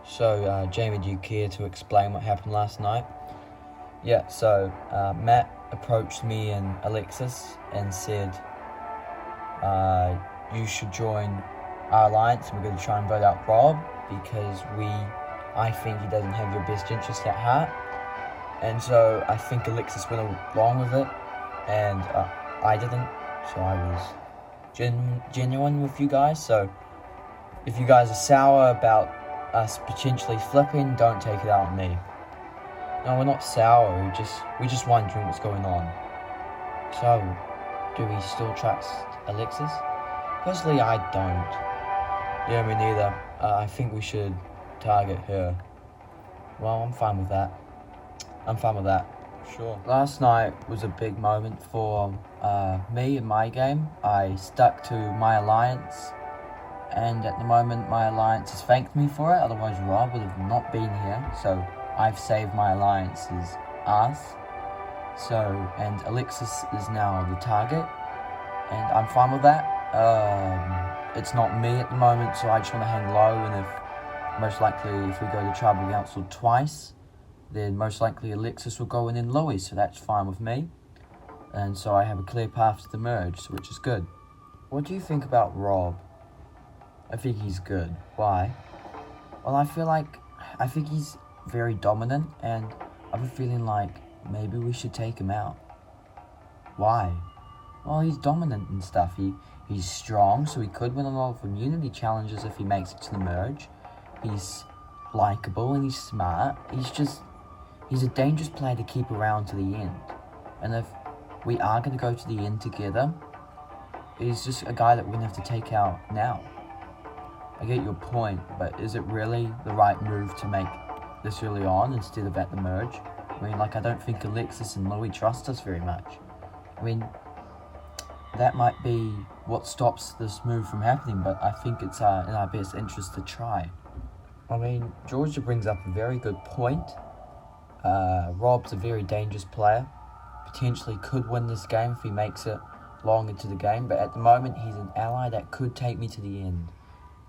So, Jamie, do you care to explain what happened last night? Yeah, so Matt approached me and Alexis and said, you should join our alliance. We're going to try and vote out Rob because I think he doesn't have your best interest at heart. And so I think Alexis went along with it, and I didn't. So I was genuine with you guys. So if you guys are sour about us potentially flipping, don't take it out on me. No, we're not sour. We're just wondering what's going on. So, do we still trust Alexis? Personally, I don't. Yeah, me neither. I think we should target her. Well, I'm fine with that. Sure. Last night was a big moment for me in my game. I stuck to my alliance, and at the moment my alliance has thanked me for it, otherwise Rob would have not been here. So I've saved my alliance's ass. So, and Alexis is now the target, and I'm fine with that. It's not me at the moment, so I just want to hang low, and most likely if we go to tribal council twice, then most likely Alexis will go and then Louis, so that's fine with me. And so I have a clear path to the merge, which is good. What do you think about Rob? I think he's good. Why? Well, I think he's very dominant, and I have a feeling like maybe we should take him out. Why? Well, he's dominant and stuff. He's strong, so he could win a lot of immunity challenges if he makes it to the merge. He's likable and he's smart. He's a dangerous player to keep around to the end. And if we are going to go to the end together, he's just a guy that we're going to have to take out now. I get your point, but is it really the right move to make this early on instead of at the merge? I mean, I don't think Alexis and Louis trust us very much. I mean, that might be what stops this move from happening, but I think it's in our best interest to try. I mean, Georgia brings up a very good point. Rob's a very dangerous player. Potentially could win this game if he makes it long into the game, but at the moment he's an ally that could take me to the end.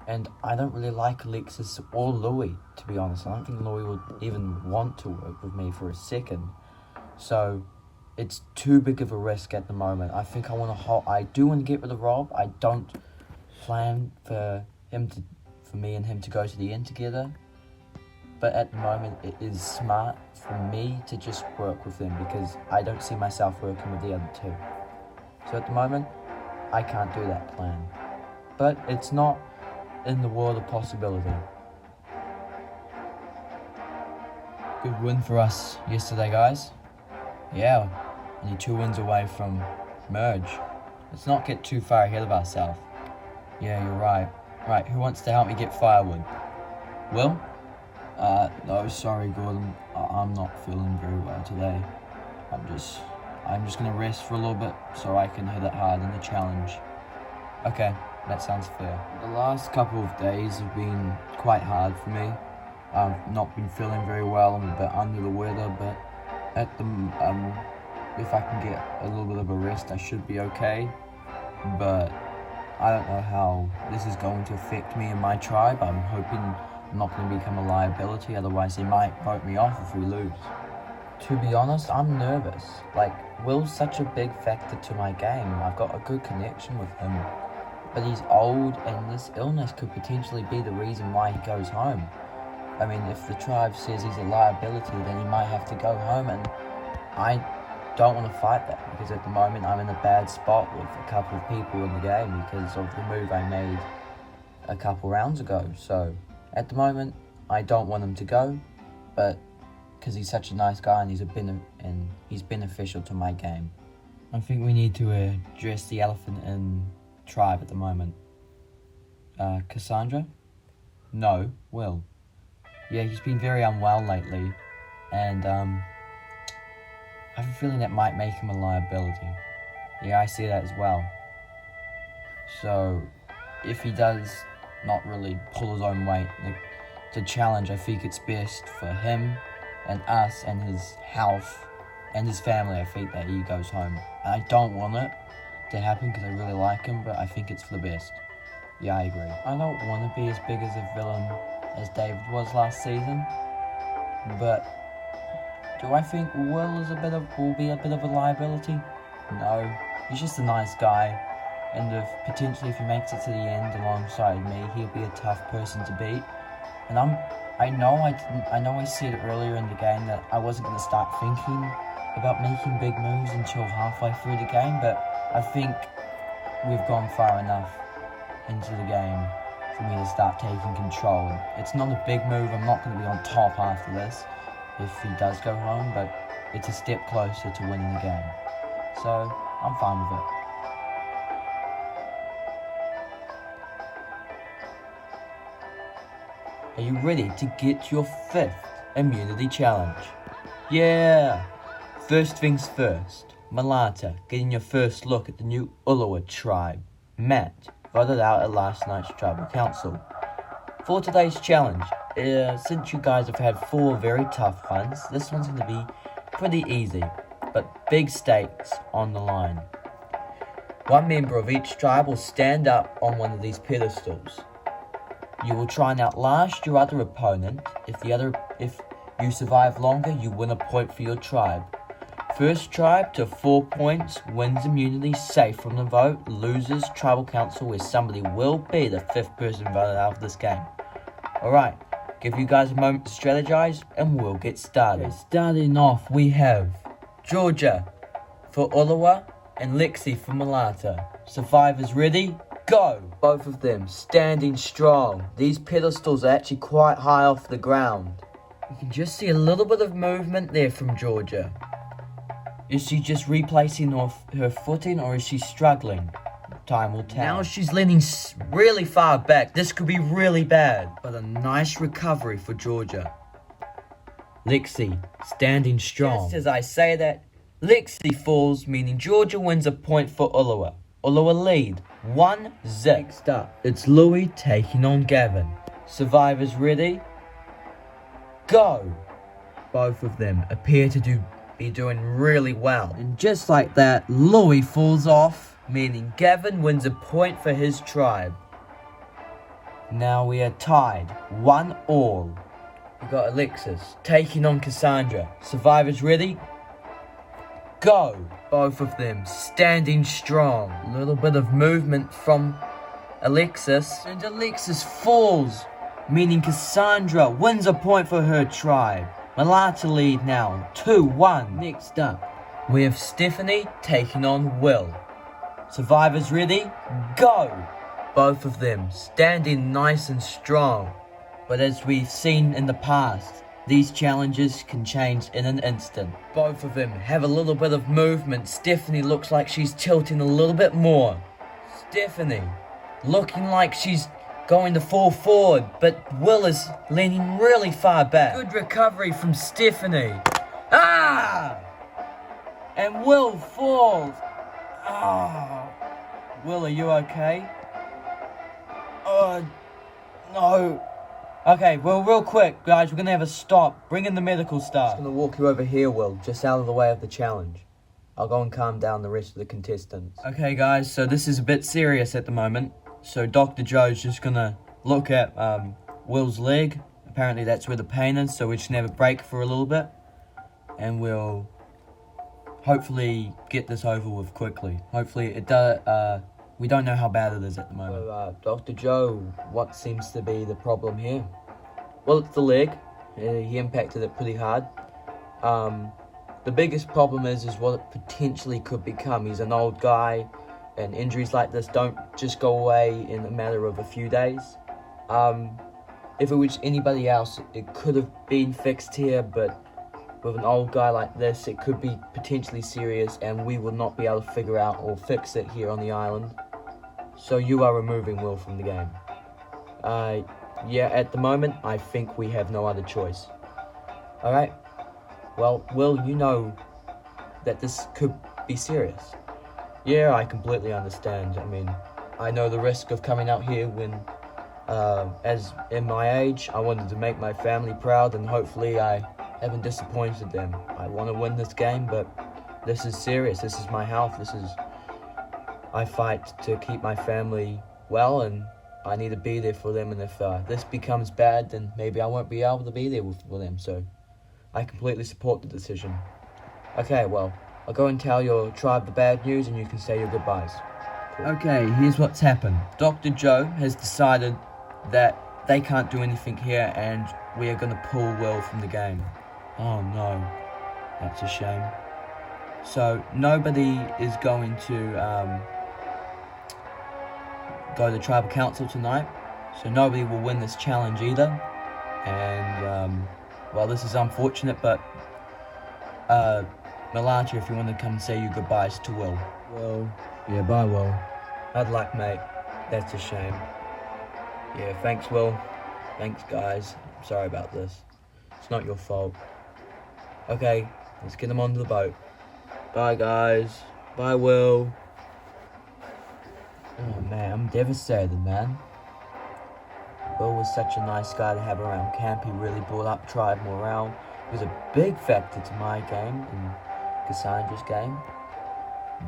And I don't really like Alexis or Louis, to be honest. I don't think Louis would even want to work with me for a second. So it's too big of a risk at the moment. I think I do want to get rid of Rob. I don't plan for me and him to go to the end together. But at the moment, it is smart for me to just work with them because I don't see myself working with the other two. So at the moment, I can't do that plan. But it's not in the world of possibility. Good win for us yesterday, guys. Yeah, only 2 wins away from merge. Let's not get too far ahead of ourselves. Yeah, you're right. Right, who wants to help me get firewood? Will? No, sorry, Gordon. I'm not feeling very well today. I'm just gonna rest for a little bit so I can hit it hard in the challenge. Okay, that sounds fair. The last couple of days have been quite hard for me. I've not been feeling very well. I'm a bit under the weather, but if I can get a little bit of a rest, I should be okay. But I don't know how this is going to affect me and my tribe. I'm hoping I'm not going to become a liability, otherwise they might vote me off if we lose. To be honest, I'm nervous. Will's such a big factor to my game. I've got a good connection with him. But he's old, and this illness could potentially be the reason why he goes home. I mean, if the tribe says he's a liability, then he might have to go home, and I don't want to fight that because at the moment I'm in a bad spot with a couple of people in the game because of the move I made a couple rounds ago. So at the moment, I don't want him to go, but because he's such a nice guy and he's beneficial to my game. I think we need to address the elephant in tribe at the moment. Cassandra? No, Will. Yeah, he's been very unwell lately, and I have a feeling that might make him a liability. Yeah, I see that as well. So, if he does not really pull his own weight to challenge, I think it's best for him and us and his health and his family, I think, that he goes home. And I don't want it to happen because I really like him, but I think it's for the best. Yeah, I agree. I don't want to be as big as a villain as David was last season. But do I think Will will be a bit of a liability? No, he's just a nice guy, and potentially if he makes it to the end alongside me, he'll be a tough person to beat. And I know I said earlier in the game that I wasn't going to start thinking about making big moves until halfway through the game, but I think we've gone far enough into the game for me to start taking control. It's not a big move, I'm not going to be on top after this if he does go home, but it's a step closer to winning the game. So, I'm fine with it. Are you ready to get your 5th immunity challenge? Yeah! First things first, Malata getting your first look at the new Ulawa tribe. Matt voted out at last night's tribal council. For today's challenge, since you guys have had 4 very tough ones, this one's going to be pretty easy, but big stakes on the line. One member of each tribe will stand up on one of these pedestals. You will try and outlast your other opponent. If you survive longer, you win a point for your tribe. First tribe to 4 points wins immunity, safe from the vote, loses tribal council where somebody will be the 5th person voted out of this game. Alright, give you guys a moment to strategize and we'll get started. Okay, starting off we have Georgia for Ulawa and Lexi for Malata. Survivors ready? Go! Both of them standing strong. These pedestals are actually quite high off the ground. You can just see a little bit of movement there from Georgia. Is she just replacing her footing or is she struggling? Time will tell. Now she's leaning really far back. This could be really bad. But a nice recovery for Georgia. Lexi, standing strong. Just as I say that, Lexi falls, meaning Georgia wins a point for Ulawa. Ulawa lead, 1-0. Next up, it's Louis taking on Gavin. Survivors ready? Go! Both of them appear to be doing really well. And just like that, Louis falls off, meaning Gavin wins a point for his tribe. Now we are tied, 1-1. We got Alexis taking on Cassandra. Survivors ready? Go! Both of them standing strong. A little bit of movement from Alexis. And Alexis falls, meaning Cassandra wins a point for her tribe. Malata lead now, 2-1. Next up, we have Stephanie taking on Will. Survivors ready? Go! Both of them standing nice and strong. But as we've seen in the past, these challenges can change in an instant. Both of them have a little bit of movement. Stephanie looks like she's tilting a little bit more. Stephanie looking like she's going to fall forward, but Will is leaning really far back. Good recovery from Stephanie. Ah! And Will falls. Ah! Will, are you okay? No. Okay, well, real quick, guys, we're going to have a stop. Bring in the medical staff. I'm just going to walk you over here, Will, just out of the way of the challenge. I'll go and calm down the rest of the contestants. Okay, guys, so this is a bit serious at the moment. So Dr. Joe's just going to look at Will's leg. Apparently that's where the pain is, so we're just going to have a break for a little bit. And we'll hopefully get this over with quickly. Hopefully it does. We don't know how bad it is at the moment. So, Dr. Joe, what seems to be the problem here? Well, it's the leg. He impacted it pretty hard. The biggest problem is what it potentially could become. He's an old guy, and injuries like this don't just go away in a matter of a few days. If it was anybody else, it could have been fixed here, but with an old guy like this, it could be potentially serious, and we will not be able to figure out or fix it here on the island. So you are removing Will from the game. Yeah, at the moment, I think we have no other choice. Alright? Well, Will, you know that this could be serious. Yeah, I completely understand. I mean, I know the risk of coming out here when, as in my age, I wanted to make my family proud, and hopefully I haven't disappointed them. I want to win this game, but this is serious. This is my health. I fight to keep my family well, and I need to be there for them, and if this becomes bad, then maybe I won't be able to be there for them, so I completely support the decision. Okay, well, I'll go and tell your tribe the bad news, and you can say your goodbyes. Cool. Okay, here's what's happened. Dr. Joe has decided that they can't do anything here, and we are going to pull Will from the game. Oh no, that's a shame. So nobody is going to go to tribal council tonight, so nobody will win this challenge either. And well, this is unfortunate, but Melanta, if you want to come and say your goodbyes to Will. Well, yeah, bye Will. Bad luck, mate. That's a shame. Yeah, thanks Will. Thanks guys. I'm sorry about this. It's not your fault. Okay, let's get them onto the boat. Bye guys. Bye Will. Oh man, I'm devastated, man. Will was such a nice guy to have around camp. He really brought up tribe morale. He was a big factor to my game and Cassandra's game.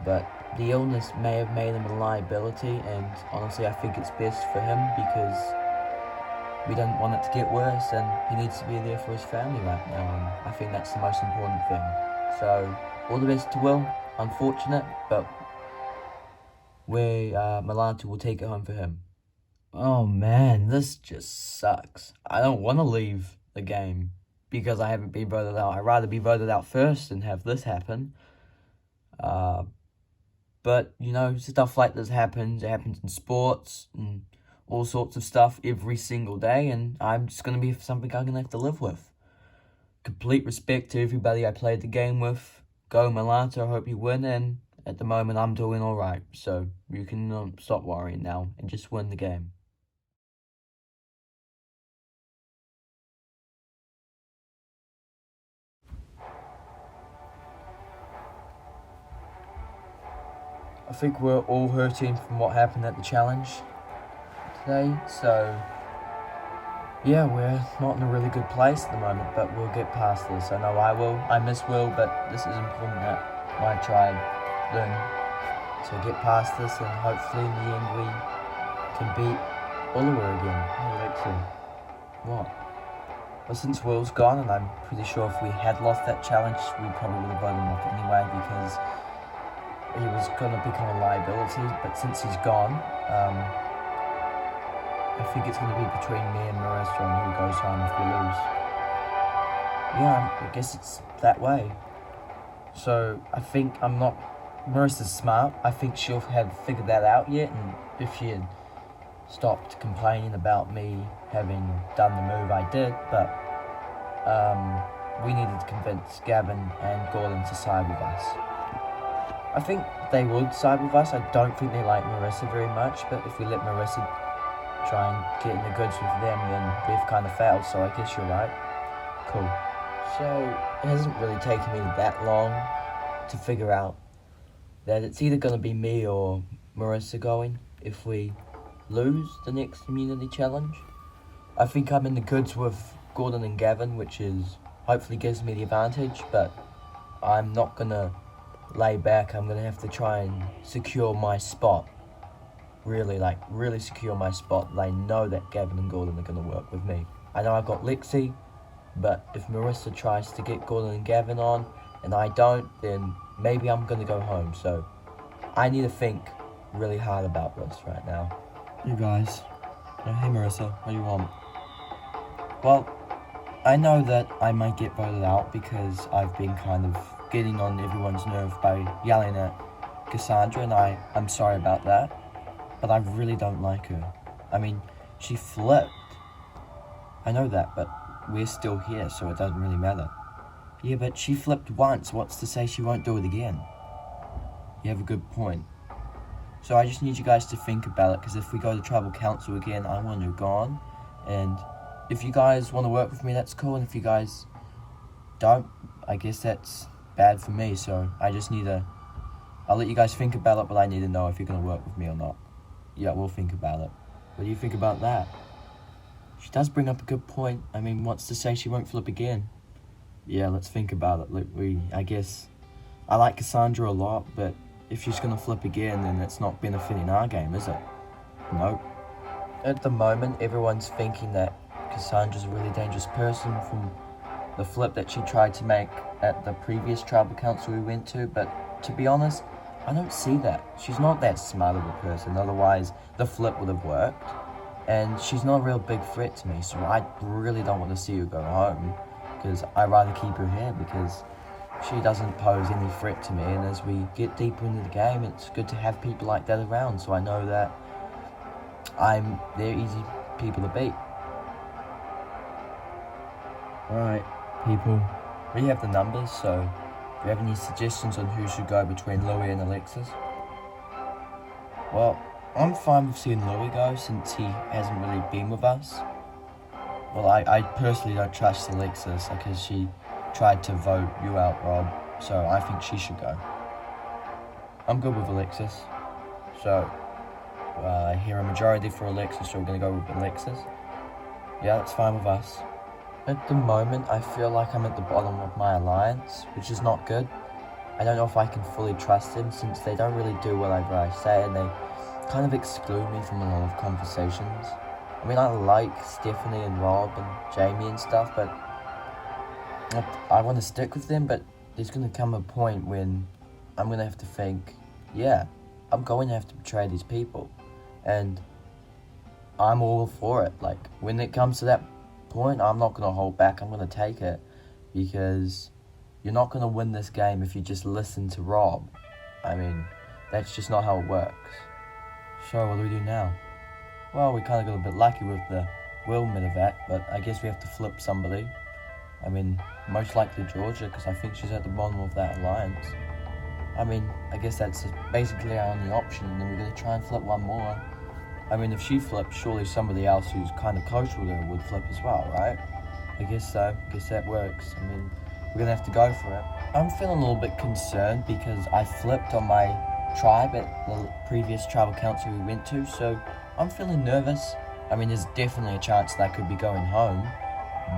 But the illness may have made him a liability, and honestly I think it's best for him because we don't want it to get worse, and he needs to be there for his family right now, and I think that's the most important thing. So, all the best to Will. Unfortunate, but Melanta will take it home for him. Oh man, this just sucks. I don't want to leave the game because I haven't been voted out. I'd rather be voted out first than have this happen. But, you know, stuff like this happens. It happens in sports and all sorts of stuff every single day, and I'm just going to be something I'm going to have to live with. Complete respect to everybody I played the game with. Go Melanta, I hope you win, and at the moment I'm doing alright, so you can stop worrying now and just win the game. I think we're all hurting from what happened at the challenge today, so yeah, we're not in a really good place at the moment, but we'll get past this. I know I will. I miss Will, but this is important that my tribe learn to get past this, and hopefully in the end we can beat Uluru again. Hey Alexia. What? Well, since Will's gone, and I'm pretty sure if we had lost that challenge, we probably would have voted him off anyway, because he was going to become a liability, but since he's gone, I think it's going to be between me and Marissa on who goes home if we lose. Yeah, I guess it's that way. So, I think Marissa's smart. I think she'll have figured that out yet, and if she had stopped complaining about me having done the move I did, but we needed to convince Gavin and Gordon to side with us. I think they would side with us. I don't think they like Marissa very much, but if we let Marissa try and get in the goods with them, then we've kind of failed, so I guess you're right. Cool. So, it hasn't really taken me that long to figure out that it's either going to be me or Marissa going if we lose the next community challenge. I think I'm in the goods with Gordon and Gavin, which hopefully gives me the advantage, but I'm not going to lay back. I'm going to have to try and secure my spot. Really secure my spot. I know that Gavin and Gordon are going to work with me. I know I've got Lexi, but if Marissa tries to get Gordon and Gavin on, and I don't, then maybe I'm going to go home. So I need to think really hard about this right now. You guys. Hey Marissa, what do you want? Well, I know that I might get voted out because I've been kind of getting on everyone's nerve by yelling at Cassandra, and I'm sorry about that, but I really don't like her. I mean, she flipped. I know that, but we're still here, so it doesn't really matter. Yeah, but she flipped once. What's to say she won't do it again? You have a good point. So I just need you guys to think about it, because if we go to tribal council again, I want her gone. And if you guys want to work with me, that's cool. And if you guys don't, I guess that's bad for me. So I just need to... I'll let you guys think about it, but I need to know if you're going to work with me or not. Yeah, we'll think about it. What do you think about that? She does bring up a good point. I mean, what's to say she won't flip again? Yeah, let's think about it. Look, I guess... I like Cassandra a lot, but if she's going to flip again, then it's not benefiting our game, is it? Nope. At the moment, everyone's thinking that Cassandra's a really dangerous person from the flip that she tried to make at the previous tribal council we went to, but to be honest, I don't see that. She's not that smart of a person, otherwise the flip would have worked. And she's not a real big threat to me, so I really don't want to see her go home, because I'd rather keep her here because she doesn't pose any threat to me, and as we get deeper into the game, it's good to have people like that around, so I know that they're easy people to beat. Alright, people, we have the numbers, so do you have any suggestions on who should go between Louis and Alexis? Well, I'm fine with seeing Louis go since he hasn't really been with us. Well, I personally don't trust Alexis because she tried to vote you out, Rob, so I think she should go. I'm good with Alexis, so I hear a majority for Alexis, so we're going to go with Alexis. Yeah, that's fine with us. At the moment, I feel like I'm at the bottom of my alliance, which is not good. I don't know if I can fully trust them since they don't really do whatever I say and they kind of exclude me from a lot of conversations. I mean, I like Stephanie and Rob and Jamie and stuff, but I want to stick with them, but there's going to come a point when I'm going to have to think, yeah, I'm going to have to betray these people. And I'm all for it. Like, when it comes to that point, I'm not going to hold back. I'm going to take it because you're not going to win this game if you just listen to Rob. I mean, that's just not how it works. So what do we do now? Well, we kind of got a bit lucky with the Will medevac, but I guess we have to flip somebody. I mean, most likely Georgia, because I think she's at the bottom of that alliance. I mean, I guess that's basically our only option, and then we're going to try and flip one more. I mean, if she flips, surely somebody else who's kind of close with her would flip as well, right? I guess so. I guess that works. I mean, we're going to have to go for it. I'm feeling a little bit concerned because I flipped on my tribe at the previous tribal council we went to, so I'm feeling nervous. I mean, there's definitely a chance that I could be going home,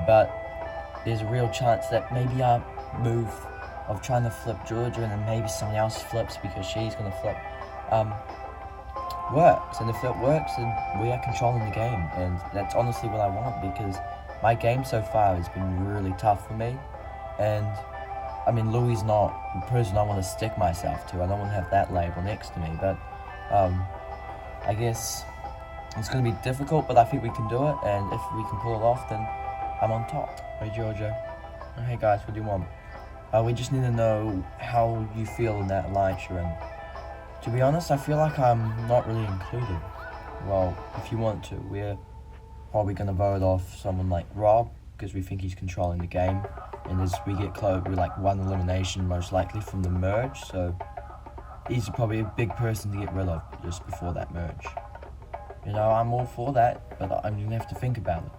but there's a real chance that maybe our move of trying to flip Georgia and then maybe someone else flips because she's going to flip works. And if it works, then we are controlling the game, and that's honestly what I want because my game so far has been really tough for me. And I mean, Louis is not the person I want to stick myself to. I don't want to have that label next to me, but I guess it's going to be difficult, but I think we can do it, and if we can pull it off, then I'm on top. Hey, Georgia. Hey, guys, what do you want? We just need to know how you feel in that alliance you're in. To be honest, I feel like I'm not really included. Well, if you want to, we're probably going to vote off someone like Rob, because we think he's controlling the game. And as we get close, we're like one elimination most likely from the merge, so he's probably a big person to get rid of just before that merge. You know, I'm all for that, but I'm going to have to think about it.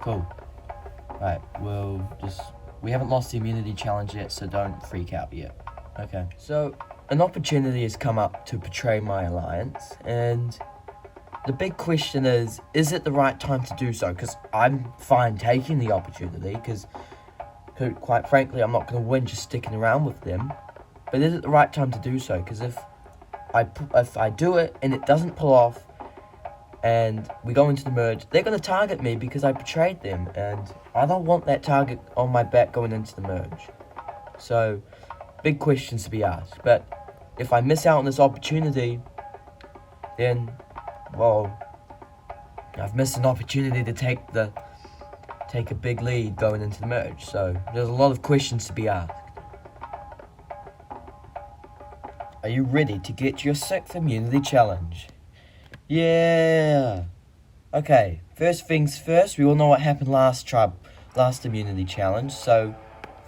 Cool. Right, we haven't lost the immunity challenge yet, so don't freak out yet. Okay, so an opportunity has come up to betray my alliance, and the big question is it the right time to do so? Because I'm fine taking the opportunity, because quite frankly, I'm not going to win just sticking around with them. But is it the right time to do so? Because if I do it and it doesn't pull off, and we go into the merge, they're going to target me because I betrayed them, and I don't want that target on my back going into the merge. So, big questions to be asked. But if I miss out on this opportunity, then, well, I've missed an opportunity to take a big lead going into the merge. So, there's a lot of questions to be asked. Are you ready to get your 6th immunity challenge? Yeah. Okay, first things first, we all know what happened last immunity challenge. So,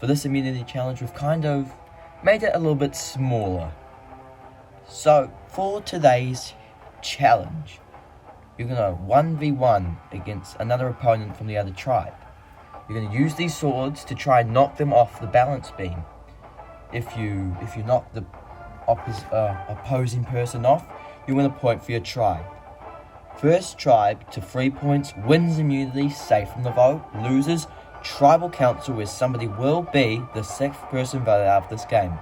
for this immunity challenge, we've kind of made it a little bit smaller. So, for today's challenge, you're going to 1v1 against another opponent from the other tribe. You're going to use these swords to try and knock them off the balance beam. If you knock the opposing person off, you win a point for your tribe. First tribe to 3 points wins immunity, safe from the vote. Losers, tribal council, where somebody will be the 6th person voted out of this game.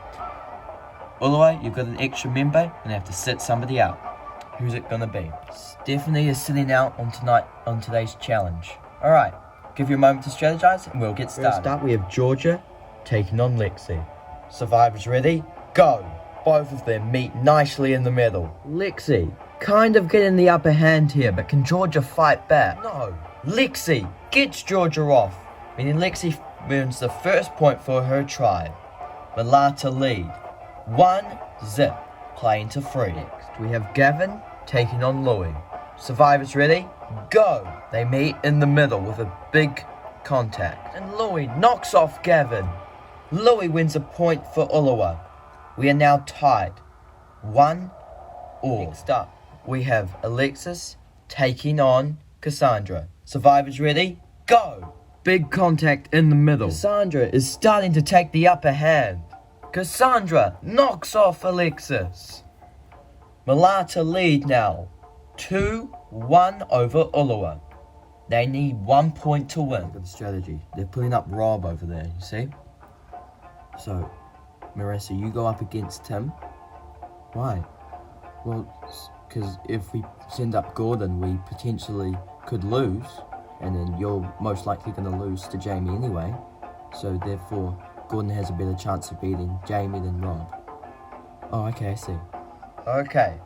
All the way, you've got an extra member and have to sit somebody out. who's it gonna be? Stephanie is sitting out on today's challenge. Alright, give you a moment to strategize and we'll get started. First up, we have Georgia taking on Lexi. Survivors ready? Go! Both of them meet nicely in the middle. Lexi, kind of getting the upper hand here, but can Georgia fight back? No. Lexi gets Georgia off, meaning Lexi wins the first point for her tribe. Malata lead. 1-0, playing to 3. Next, we have Gavin taking on Louie. Survivors ready? Go! They meet in the middle with a big contact. And Louie knocks off Gavin. Louie wins a point for Ulawa. We are now tied. 1-1. Next up, we have Alexis taking on Cassandra. Survivors ready? Go! Big contact in the middle. Cassandra is starting to take the upper hand. Cassandra knocks off Alexis. Malata lead now. 2-1 over Ulawa. They need 1 point to win. Look at the strategy. They're putting up Rob over there, you see? So, Marissa, you go up against him. Why? Well, because if we send up Gordon, we potentially could lose. And then you're most likely going to lose to Jamie anyway. So, therefore, Gordon has a better chance of beating Jamie than Rob. Oh, okay, I see. Okay.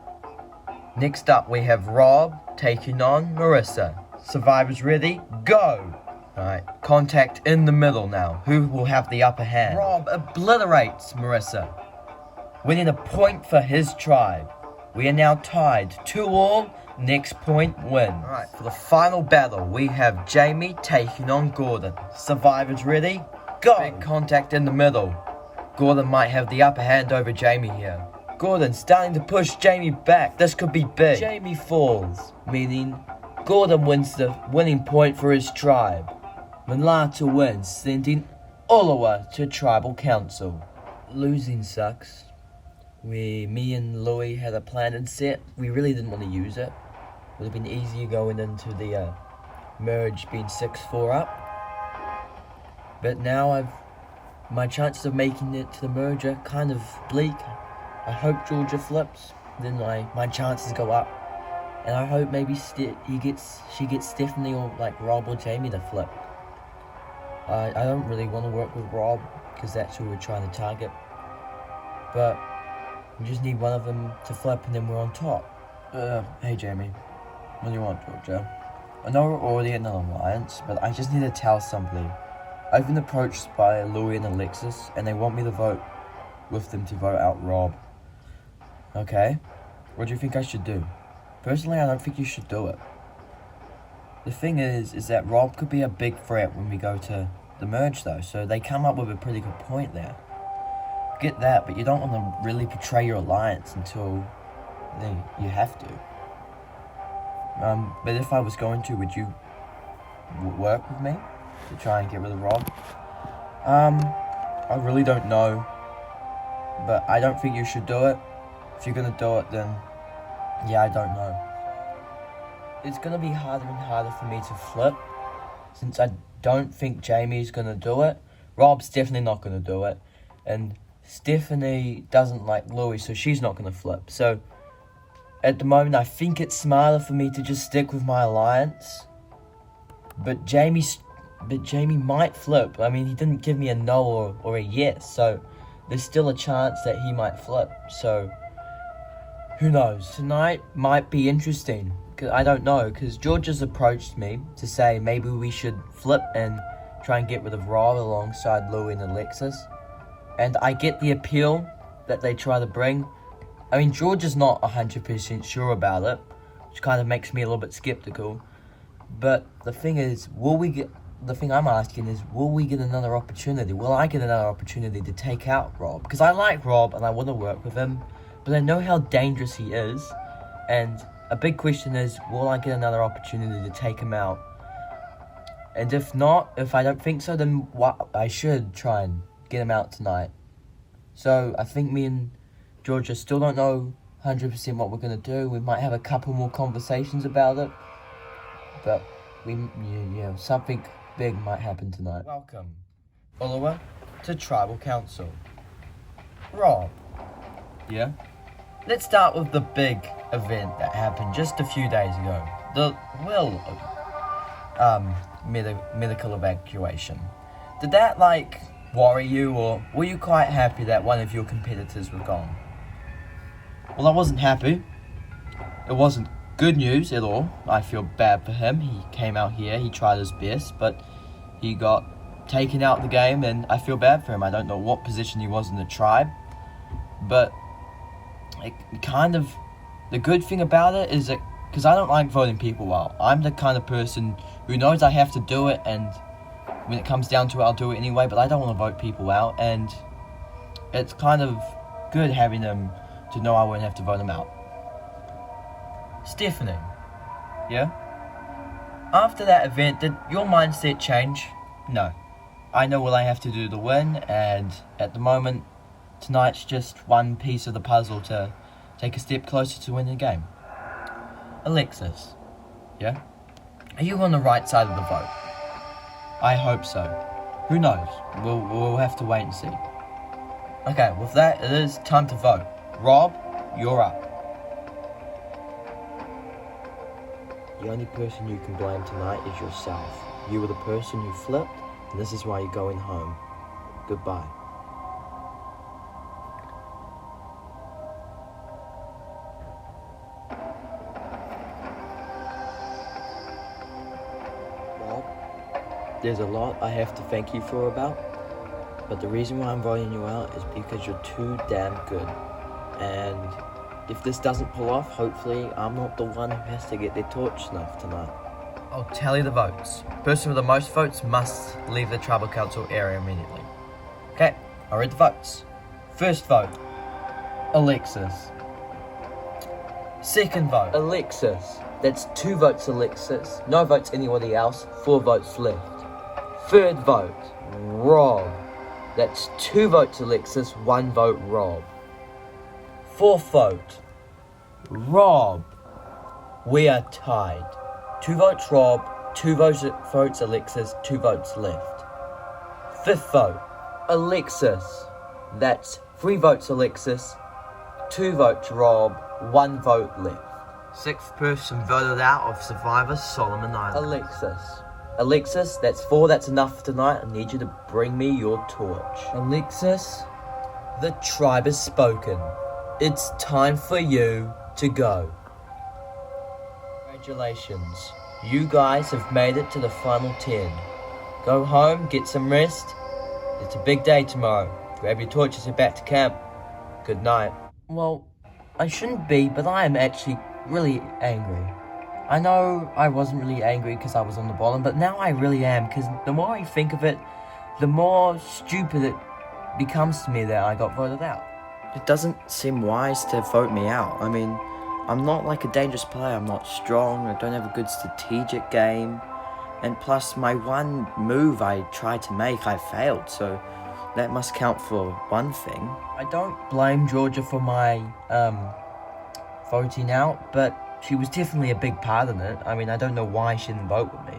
Next up, we have Rob taking on Marissa. Survivors ready? Go! Alright, contact in the middle now. Who will have the upper hand? Rob obliterates Marissa, winning a point for his tribe. We are now tied 2-2. Next point wins. Alright, for the final battle, we have Jamie taking on Gordon. Survivors ready? Go! Big contact in the middle. Gordon might have the upper hand over Jamie here. Gordon starting to push Jamie back. This could be big. Jamie falls, meaning Gordon wins the winning point for his tribe. Malata wins, sending Ulawa to Tribal Council. Losing sucks. Me and Louie had a plan and set. We really didn't want to use it. Would have been easier going into the merge being 6-4 up. But now my chances of making it to the merge are kind of bleak. I hope Georgia flips, then my chances go up. And I hope maybe she gets Stephanie or like Rob or Jamie to flip. I don't really want to work with Rob because that's who we're trying to target. But we just need one of them to flip and then we're on top. Hey Jamie, what do you want, Georgia? I know we're already in an alliance, but I just need to tell somebody. I've been approached by Louie and Alexis and they want me to vote with them to vote out Rob. Okay, what do you think I should do? Personally, I don't think you should do it. The thing is that Rob could be a big threat when we go to the merge though, so they come up with a pretty good point there. Get that, but you don't want to really betray your alliance until you have to. But if I was going to, would you work with me to try and get rid of Rob? I really don't know, but I don't think you should do it. If you're gonna do it, then yeah, I don't know. It's gonna be harder and harder for me to flip, since I don't think Jamie's gonna do it. Rob's definitely not gonna do it, and Stephanie doesn't like Louie, so she's not gonna flip. So at the moment, I think it's smarter for me to just stick with my alliance. But Jamie might flip. I mean, he didn't give me a no or a yes, so there's still a chance that he might flip. So who knows? Tonight might be interesting. I don't know, because Georgia's approached me to say maybe we should flip and try and get rid of Rob alongside Louie and Alexis. And I get the appeal that they try to bring. I mean, Georgia's not 100% sure about it, which kind of makes me a little bit skeptical. But the thing is, the thing I'm asking is, will we get another opportunity? Will I get another opportunity to take out Rob? Because I like Rob and I want to work with him, but I know how dangerous he is. And a big question is, will I get another opportunity to take him out? And if not, if I don't think so, then I should try and get him out tonight. So I think me and Georgia still don't know 100% what we're going to do. We might have a couple more conversations about it. But something big might happen tonight. Welcome, Ulawa, to Tribal Council. Rob. Yeah? let's start with the big event that happened just a few days ago. The medical evacuation. Did that, worry you, or were you quite happy that one of your competitors were gone? Well, I wasn't happy. It wasn't good news at all. I feel bad for him. He came out here, he tried his best, but he got taken out of the game, and I feel bad for him. I don't know what position he was in the tribe, but the good thing about it is that, because I don't like voting people out. I'm the kind of person who knows I have to do it, and when it comes down to it, I'll do it anyway, but I don't want to vote people out, and it's kind of good having them to know I won't have to vote them out. Stephanie, yeah? After that event, did your mindset change? No. I know what I have to do to win, and at the moment, tonight's just one piece of the puzzle to take a step closer to winning the game. Alexis, yeah? Are you on the right side of the vote? I hope so. Who knows? We'll have to wait and see. Okay, with that, it is time to vote. Rob, you're up. The only person you can blame tonight is yourself. You were the person who flipped, and this is why you're going home. Goodbye. Rob, there's a lot I have to thank you for but the reason why I'm voting you out is because you're too damn good. And if this doesn't pull off, hopefully I'm not the one who has to get their torch snuffed tonight. I'll tally the votes. Person with the most votes must leave the tribal council area immediately. Okay, I read the votes. First vote, Alexis. Second vote, Alexis. That's 2 votes Alexis. No votes anybody else. 4 votes left. Third vote, Rob. That's 2 votes Alexis. 1 vote Rob. fourth vote, Rob. We are tied. 2 votes Rob, 2 votes Alexis, 2 votes left. Fifth vote, Alexis. That's 3 votes Alexis, 2 votes Rob, 1 vote left. Sixth person voted out of Survivor Solomon Island. Alexis, that's 4, that's enough for tonight. I need you to bring me your torch. Alexis, the tribe has spoken. It's time for you to go. Congratulations. You guys have made it to the final 10. Go home, get some rest. It's a big day tomorrow. Grab your torches and back to camp. Good night. Well, I shouldn't be, but I am actually really angry. I know I wasn't really angry because I was on the bottom, but now I really am, because the more I think of it, the more stupid it becomes to me that I got voted out. It doesn't seem wise to vote me out. I mean, I'm not like a dangerous player. I'm not strong. I don't have a good strategic game. And plus, my one move I tried to make, I failed. So that must count for one thing. I don't blame Georgia for my voting out, but she was definitely a big part in it. I mean, I don't know why she didn't vote with me.